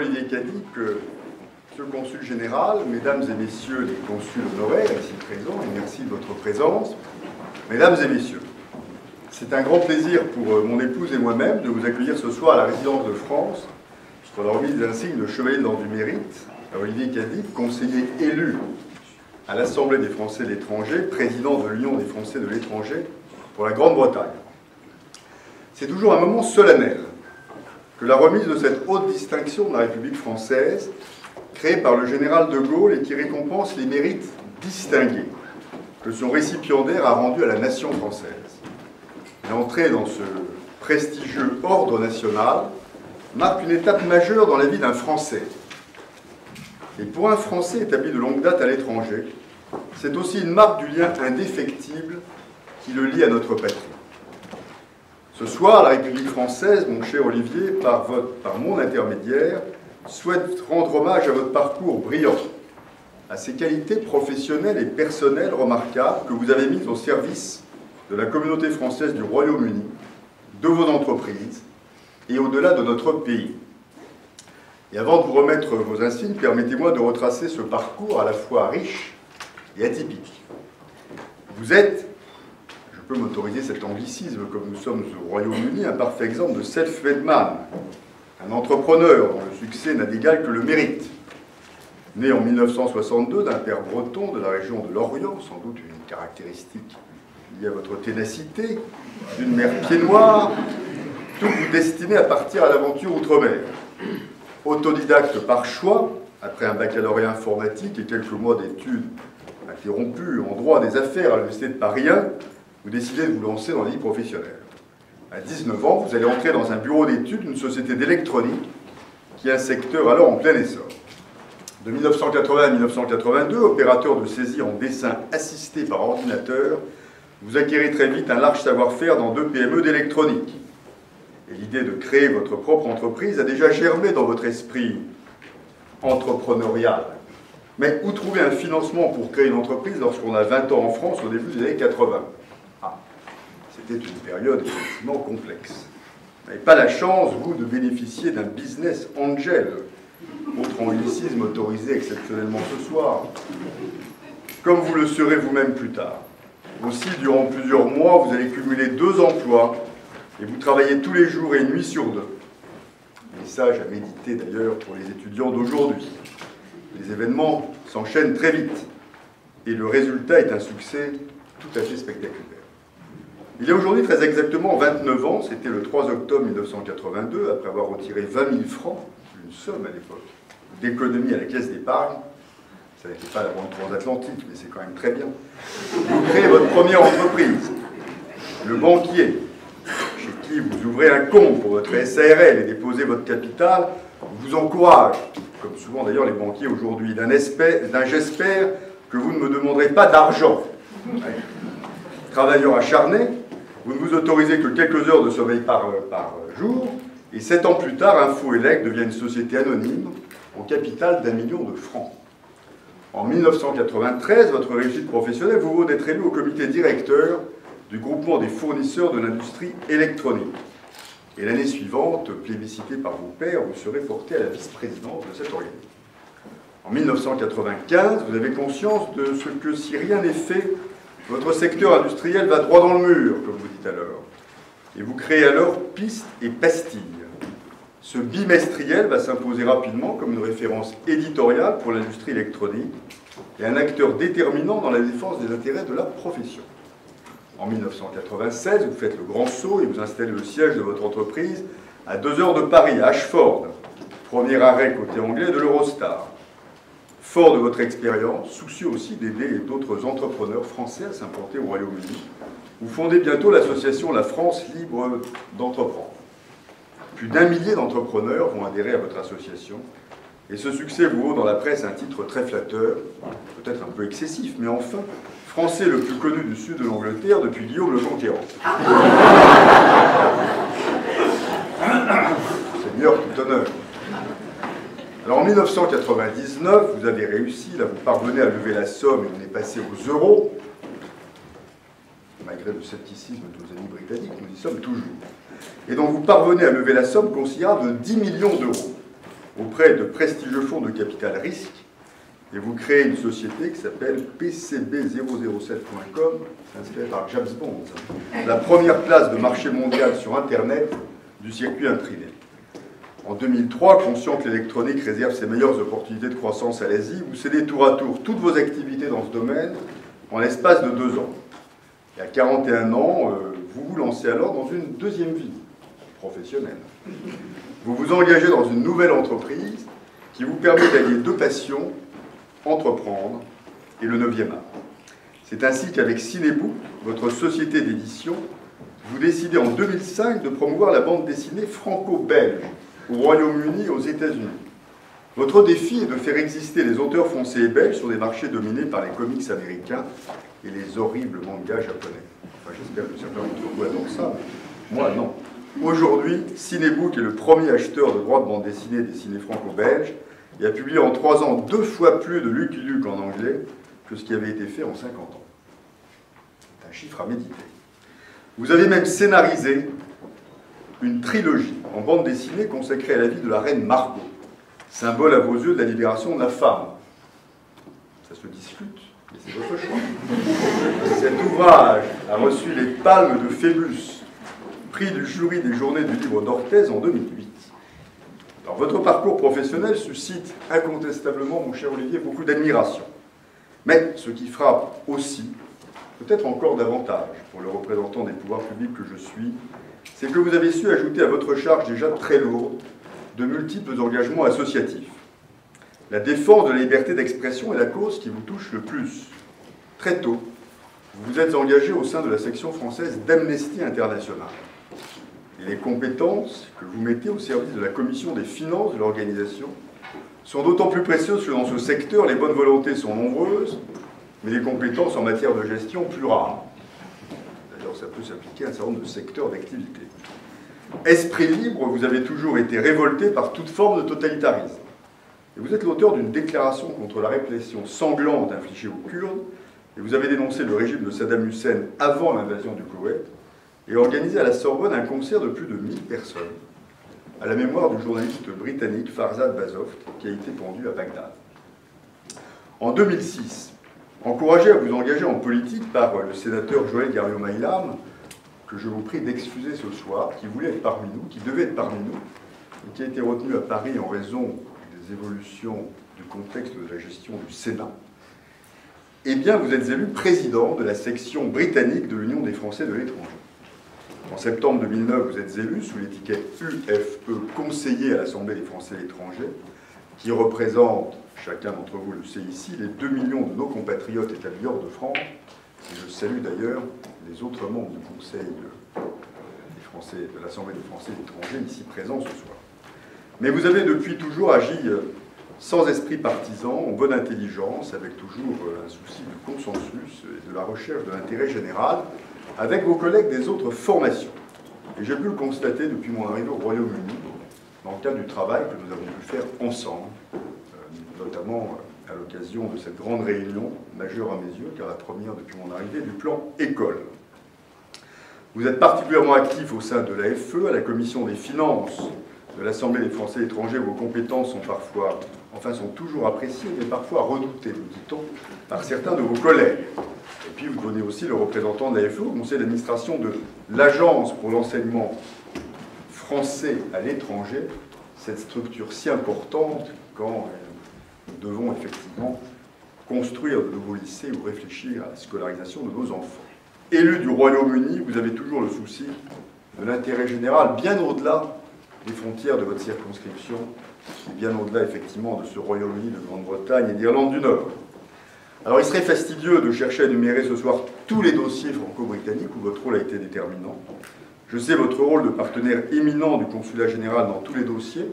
Olivier Cadic, Monsieur le Consul général, Mesdames et Messieurs les consuls honoraires ici présents, et merci de votre présence. Mesdames et Messieurs, c'est un grand plaisir pour mon épouse et moi-même de vous accueillir ce soir à la résidence de France pour la remise d'insigne de Chevalier de l'Ordre du Mérite à Olivier Cadic, conseiller élu à l'Assemblée des Français de l'étranger, président de l'Union des Français de l'étranger pour la Grande-Bretagne. C'est toujours un moment solennel que la remise de cette haute distinction de la République française, créée par le général de Gaulle et qui récompense les mérites distingués que son récipiendaire a rendus à la nation française. L'entrée dans ce prestigieux ordre national marque une étape majeure dans la vie d'un Français. Et pour un Français établi de longue date à l'étranger, c'est aussi une marque du lien indéfectible qui le lie à notre patrie. Ce soir, la République française, mon cher Olivier, par mon intermédiaire, souhaite rendre hommage à votre parcours brillant, à ces qualités professionnelles et personnelles remarquables que vous avez mises au service de la communauté française du Royaume-Uni, de vos entreprises et au-delà de notre pays. Et avant de vous remettre vos insignes, permettez-moi de retracer ce parcours à la fois riche et atypique. Vous êtes, je peux m'autoriser cet anglicisme comme nous sommes au Royaume-Uni, un parfait exemple de self-made man, un entrepreneur dont le succès n'a d'égal que le mérite. Né en 1962 d'un père breton de la région de l'Orient, sans doute une caractéristique liée à votre ténacité, d'une mère pied noir, tout vous destiné à partir à l'aventure outre-mer. Autodidacte par choix, après un baccalauréat informatique et quelques mois d'études interrompues en droit des affaires à l'Université de Paris 1, vous décidez de vous lancer dans la vie professionnelle. À 19 ans, vous allez entrer dans un bureau d'études d'une société d'électronique qui est un secteur alors en plein essor. De 1980 à 1982, opérateur de saisie en dessin assisté par ordinateur, vous acquérez très vite un large savoir-faire dans 2 PME d'électronique. Et l'idée de créer votre propre entreprise a déjà germé dans votre esprit entrepreneurial. Mais où trouver un financement pour créer une entreprise lorsqu'on a 20 ans en France au début des années 80 ? C'était une période effectivement complexe. Vous n'avez pas la chance, vous, de bénéficier d'un business angel, autre anglicisme autorisé exceptionnellement ce soir, comme vous le serez vous-même plus tard. Aussi, durant plusieurs mois, vous allez cumuler 2 emplois et vous travaillez tous les jours et une nuit sur 2. Message à méditer d'ailleurs pour les étudiants d'aujourd'hui. Les événements s'enchaînent très vite et le résultat est un succès tout à fait spectaculaire. Il y a aujourd'hui très exactement 29 ans, c'était le 3 octobre 1982, après avoir retiré 20 000 francs, une somme à l'époque, d'économie à la caisse d'épargne. Ça n'était pas la banque transatlantique, mais c'est quand même très bien. Vous créez votre première entreprise, le banquier, chez qui vous ouvrez un compte pour votre SARL et déposez votre capital, vous encourage, comme souvent d'ailleurs les banquiers aujourd'hui, d'un j'espère que vous ne me demanderez pas d'argent. Travailleur acharné, vous ne vous autorisez que quelques heures de sommeil par jour, et 7 ans plus tard, Info Élec devient une société anonyme au capital d'1 million de francs. En 1993, votre réussite professionnelle vous vaut d'être élu au comité directeur du groupement des fournisseurs de l'industrie électronique. Et l'année suivante, plébiscité par vos pairs, vous serez porté à la vice-présidence de cet organisme. En 1995, vous avez conscience de ce que, si rien n'est fait, votre secteur industriel va droit dans le mur, comme vous dites alors. Et vous créez alors Piste et Pastille. Ce bimestriel va s'imposer rapidement comme une référence éditoriale pour l'industrie électronique et un acteur déterminant dans la défense des intérêts de la profession. En 1996, vous faites le grand saut et vous installez le siège de votre entreprise à 2 heures de Paris, à Ashford, premier arrêt côté anglais de l'Eurostar. Fort de votre expérience, soucieux aussi d'aider d'autres entrepreneurs français à s'implanter au Royaume-Uni, vous fondez bientôt l'association La France Libre d'Entreprendre. Plus d'1 millier d'entrepreneurs vont adhérer à votre association, et ce succès vous vaut dans la presse un titre très flatteur, peut-être un peu excessif, mais enfin, Français le plus connu du sud de l'Angleterre depuis Guillaume le Conquérant. Seigneur, tout honneur. Alors en 1999, vous avez réussi, là vous parvenez à lever la somme et on est passé aux euros. Malgré le scepticisme de nos amis britanniques, nous y sommes toujours. Et donc vous parvenez à lever la somme considérable de 10 millions d'euros. auprès de prestigieux fonds de capital risque, et vous créez une société qui s'appelle PCB007.com, inspirée par James Bond, la première place de marché mondial sur Internet du circuit imprimé. En 2003, conscient que l'électronique réserve ses meilleures opportunités de croissance à l'Asie, vous cédez tour à tour toutes vos activités dans ce domaine en l'espace de 2 ans. Et à 41 ans, vous vous lancez alors dans une deuxième vie professionnelle. Vous vous engagez dans une nouvelle entreprise qui vous permet d'allier 2 passions, entreprendre et le 9e art. C'est ainsi qu'avec Cinebook, votre société d'édition, vous décidez en 2005 de promouvoir la bande dessinée franco-belge au Royaume-Uni et aux États-Unis. Votre défi est de faire exister les auteurs français et belges sur des marchés dominés par les comics américains et les horribles mangas japonais. Enfin, j'espère que certains d'entre vous adorent ça, mais moi non. Aujourd'hui, Cinebook est le premier acheteur de droits de bande dessinée dessinée franco-belge et a publié en 3 ans 2 fois plus de Lucky Luke en anglais que ce qui avait été fait en 50 ans. C'est un chiffre à méditer. Vous avez même scénarisé une trilogie en bande dessinée consacrée à la vie de la reine Margot, symbole à vos yeux de la libération de la femme. Ça se discute, mais c'est votre choix. Cet ouvrage a reçu les palmes de Phébus, prix du jury des Journées du livre d'Orthez en 2008. Alors, votre parcours professionnel suscite incontestablement, mon cher Olivier, beaucoup d'admiration. Mais ce qui frappe aussi, peut-être encore davantage pour le représentant des pouvoirs publics que je suis, c'est que vous avez su ajouter à votre charge déjà très lourde de multiples engagements associatifs. La défense de la liberté d'expression est la cause qui vous touche le plus. Très tôt, vous vous êtes engagé au sein de la section française d'Amnesty International. Et les compétences que vous mettez au service de la commission des finances de l'organisation sont d'autant plus précieuses que dans ce secteur, les bonnes volontés sont nombreuses, mais les compétences en matière de gestion plus rares. D'ailleurs, ça peut s'appliquer à un certain nombre de secteurs d'activité. Esprit libre, vous avez toujours été révolté par toute forme de totalitarisme. Et vous êtes l'auteur d'une déclaration contre la répression sanglante infligée aux Kurdes, et vous avez dénoncé le régime de Saddam Hussein avant l'invasion du Koweït, et organisé à la Sorbonne un concert de plus de 1000 personnes, à la mémoire du journaliste britannique Farzad Bazoft, qui a été pendu à Bagdad. En 2006, encouragé à vous engager en politique par le sénateur Joël Garriaud-Maylam, que je vous prie d'excuser ce soir, qui voulait être parmi nous, qui devait être parmi nous, et qui a été retenu à Paris en raison des évolutions du contexte de la gestion du Sénat, eh bien, vous êtes élu président de la section britannique de l'Union des Français de l'étranger. En septembre 2009, vous êtes élu sous l'étiquette UFE, conseiller à l'Assemblée des Français de l'étranger, qui représente, chacun d'entre vous le sait ici, les 2 millions de nos compatriotes établis hors de France. Et je salue d'ailleurs les autres membres du Conseil de l'Assemblée des Français de l'étranger ici présents ce soir. Mais vous avez depuis toujours agi sans esprit partisan, en bonne intelligence, avec toujours un souci de consensus et de la recherche de l'intérêt général, avec vos collègues des autres formations. Et j'ai pu le constater depuis mon arrivée au Royaume-Uni, dans le cadre du travail que nous avons pu faire ensemble, notamment à l'occasion de cette grande réunion, majeure à mes yeux, car la première depuis mon arrivée, du plan école. Vous êtes particulièrement actif au sein de l'AFE, à la commission des finances de l'Assemblée des Français de l'étranger, où vos compétences sont sont toujours appréciées, mais parfois redoutées, nous dit-on, par certains de vos collègues. Et puis vous devenez aussi le représentant de l'AFE au conseil d'administration de l'Agence pour l'enseignement français à l'étranger, cette structure si importante quand nous devons effectivement construire de nouveaux lycées ou réfléchir à la scolarisation de nos enfants. Élu du Royaume-Uni, vous avez toujours le souci de l'intérêt général, bien au-delà des frontières de votre circonscription, et bien au-delà effectivement de ce Royaume-Uni de Grande-Bretagne et d'Irlande du Nord. Alors il serait fastidieux de chercher à énumérer ce soir tous les dossiers franco-britanniques où votre rôle a été déterminant. Je sais votre rôle de partenaire éminent du consulat général dans tous les dossiers.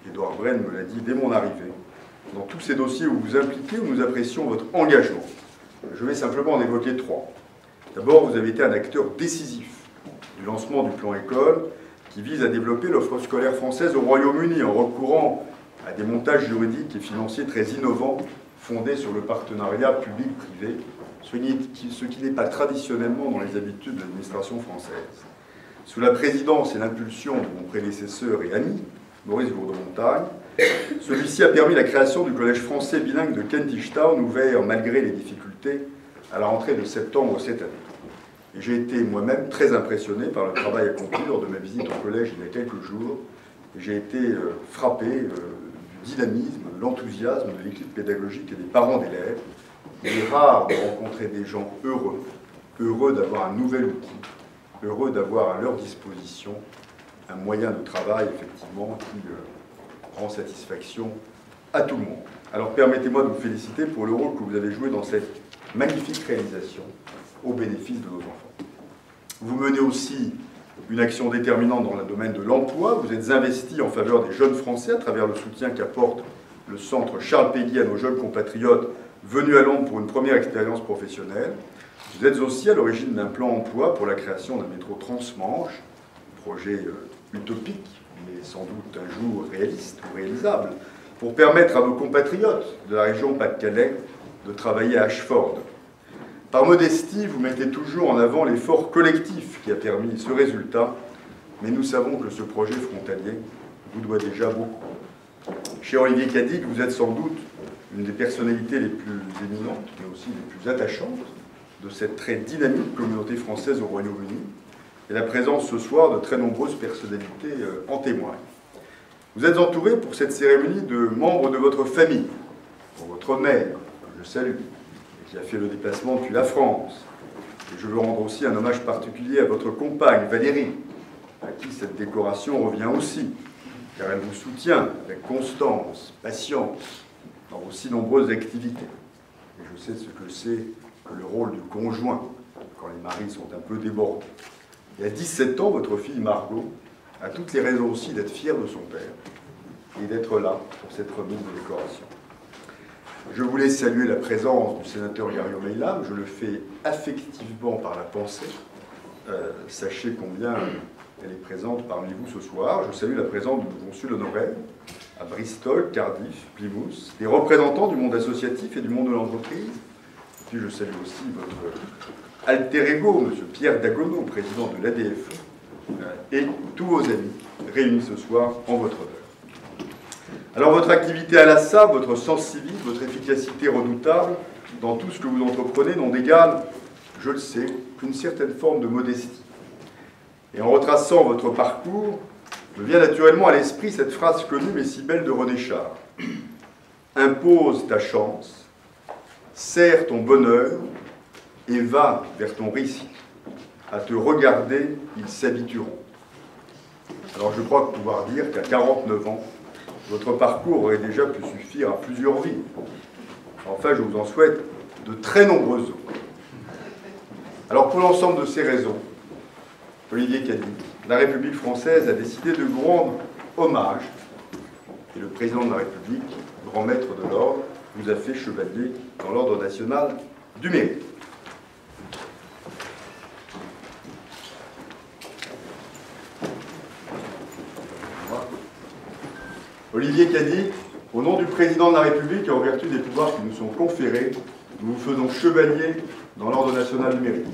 Édouard Brenne me l'a dit dès mon arrivée. Dans tous ces dossiers où vous impliquez, où nous apprécions votre engagement. Je vais simplement en évoquer 3. D'abord, vous avez été un acteur décisif du lancement du plan école qui vise à développer l'offre scolaire française au Royaume-Uni en recourant à des montages juridiques et financiers très innovants fondés sur le partenariat public-privé, ce qui n'est pas traditionnellement dans les habitudes de l'administration française. Sous la présidence et l'impulsion de mon prédécesseur et ami, Maurice Gourdon-Montagne, Celui-ci a permis la création du collège français bilingue de Kentish Town, ouvert malgré les difficultés à la rentrée de septembre cette année. Et j'ai été moi-même très impressionné par le travail accompli lors de ma visite au collège il y a quelques jours. J'ai été frappé du dynamisme, de l'enthousiasme de l'équipe pédagogique et des parents d'élèves. Il est rare de rencontrer des gens heureux d'avoir un nouvel outil, heureux d'avoir à leur disposition un moyen de travail, effectivement, qui rend satisfaction à tout le monde. Alors permettez-moi de vous féliciter pour le rôle que vous avez joué dans cette magnifique réalisation au bénéfice de nos enfants. Vous menez aussi une action déterminante dans le domaine de l'emploi. Vous êtes investi en faveur des jeunes Français à travers le soutien qu'apporte le centre Charles Péguy à nos jeunes compatriotes venus à Londres pour une première expérience professionnelle. Vous êtes aussi à l'origine d'un plan emploi pour la création d'un métro transmanche, projet utopique, mais sans doute un jour réaliste ou réalisable, pour permettre à nos compatriotes de la région Pas-de-Calais de travailler à Ashford. Par modestie, vous mettez toujours en avant l'effort collectif qui a permis ce résultat, mais nous savons que ce projet frontalier vous doit déjà beaucoup. Chez Olivier Cadic, vous êtes sans doute une des personnalités les plus éminentes, mais aussi les plus attachantes de cette très dynamique communauté française au Royaume-Uni. Et la présence ce soir de très nombreuses personnalités en témoigne. Vous êtes entouré pour cette cérémonie de membres de votre famille, pour votre mère, que je salue, qui a fait le déplacement depuis la France. Et je veux rendre aussi un hommage particulier à votre compagne, Valérie, à qui cette décoration revient aussi, car elle vous soutient avec constance, patience, dans vos si nombreuses activités. Et je sais ce que c'est que le rôle du conjoint, quand les maris sont un peu débordés. Et à 17 ans, votre fille Margot a toutes les raisons aussi d'être fière de son père et d'être là pour cette remise de décoration. Je voulais saluer la présence du sénateur Yario Meilam, je le fais affectivement par la pensée. Sachez combien elle est présente parmi vous ce soir. Je salue la présence du consul honoraire à Bristol, Cardiff, Plymouth, des représentants du monde associatif et du monde de l'entreprise. Et puis je salue aussi votre alter ego, M. Pierre Dagonneau, président de l'ADFE, et tous vos amis réunis ce soir en votre honneur. Alors votre activité à l'ASSA, votre sens civique, votre efficacité redoutable dans tout ce que vous entreprenez n'ont d'égal, je le sais, qu'une certaine forme de modestie. Et en retraçant votre parcours, me vient naturellement à l'esprit cette phrase connue mais si belle de René Char. « Impose ta chance, serre ton bonheur et va vers ton récit. À te regarder, ils s'habitueront. » Alors je crois pouvoir dire qu'à 49 ans, votre parcours aurait déjà pu suffire à plusieurs vies. Enfin, je vous en souhaite de très nombreuses autres. Alors pour l'ensemble de ces raisons, Olivier Cadic, la République française a décidé de vous rendre hommage. Et le président de la République, grand maître de l'ordre, vous a fait chevalier dans l'ordre national du mérite. Olivier Cadic, au nom du président de la République et en vertu des pouvoirs qui nous sont conférés, nous vous faisons chevalier dans l'ordre national du mérite.